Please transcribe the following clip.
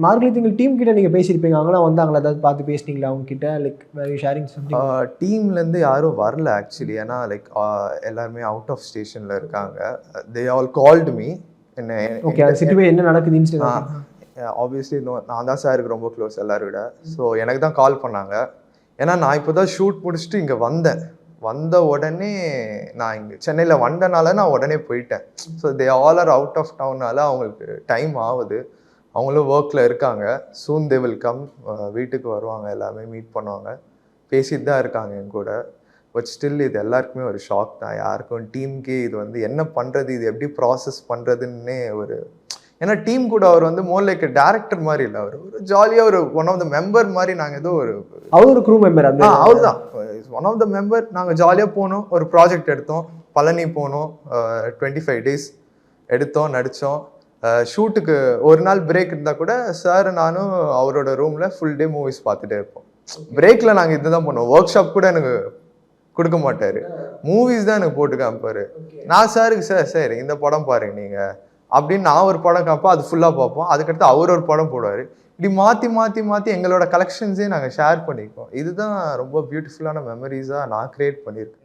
மார்கழி திங்கள் டீம் கிட்ட நீங்கள் பேசியிருப்பீங்க, அவங்களாம் வந்தாங்களா? ஏதாவது பார்த்து பேசினீங்களா அவங்க கிட்ட? Like sharing something. டீம்லேருந்து யாரும் வரல ஆக்சுவலி. ஏன்னா லைக் எல்லாருமே அவுட் ஆஃப் ஸ்டேஷனில் இருக்காங்க. They all called me. என்ன ஓகே, அது சிச்சுவேஷன் என்ன நடக்குதுன்னு ஆப்வியஸ்லி நான் தான் சாருக்கு ரொம்ப க்ளோஸ் எல்லாரும் விட. ஸோ எனக்கு தான் கால் பண்ணாங்க. ஏன்னா நான் இப்போ தான் ஷூட் முடிச்சுட்டு இங்கே வந்த உடனே நான் இங்கே சென்னையில் வந்தனால நான் உடனே போயிட்டேன். So they all are out of டவுன்னால அவங்களுக்கு டைம் ஆகுது. அவங்களும் ஒர்க்கில் இருக்காங்க. Soon they will come. வீட்டுக்கு வருவாங்க, எல்லாமே மீட் பண்ணுவாங்க, பேசிட்டு தான் இருக்காங்க என் கூட. பட் ஸ்டில் இது எல்லாருக்குமே ஒரு ஷாக் தான். யாருக்கும் டீமுக்கே இது வந்து என்ன பண்ணுறது, இது எப்படி ப்ராசஸ் பண்ணுறதுன்னே ஒரு, ஏன்னா டீம் கூட அவர் வந்து மோர் லைக் டேரக்டர் மாதிரி இல்லை, அவர் ஒரு ஜாலியாக ஒரு ஒன் ஆஃப் த மெம்பர் மாதிரி. நாங்கள் ஏதோ அவர் ஒரு க்ரூ மெம்பர். அவர் தான் ஒன் ஆஃப் த மெம்பர். நாங்கள் ஜாலியாக போனோம், ஒரு ப்ராஜெக்ட் எடுத்தோம், பழனி போனோம், 25 days எடுத்தோம், நடித்தோம். ஷூட்டுக்கு ஒரு நாள் பிரேக் இருந்தால் கூட சார் நானும் அவரோட ரூமில் ஃபுல் டே மூவிஸ் பார்த்துட்டே இருப்போம். பிரேக்கில் நாங்கள் இதுதான் பண்ணுவோம். ஒர்க் ஷாப் கூட எனக்கு கொடுக்க மாட்டார், மூவிஸ் தான் எனக்கு போட்டு காமிப்பார். நான் சாருக்கு சார் இந்த படம் பாருங்க நீங்கள் அப்படின்னு நான் ஒரு படம் காப்போம், அது ஃபுல்லாக பார்ப்போம். அதுக்கடுத்து அவர் ஒரு படம் போடுவார். இப்படி மாற்றி எங்களோட கலெக்ஷன்ஸே நாங்கள் ஷேர் பண்ணிக்குவோம். இதுதான் ரொம்ப பியூட்டிஃபுல்லான மெமரிஸாக நான் கிரியேட் பண்ணியிருக்கேன்.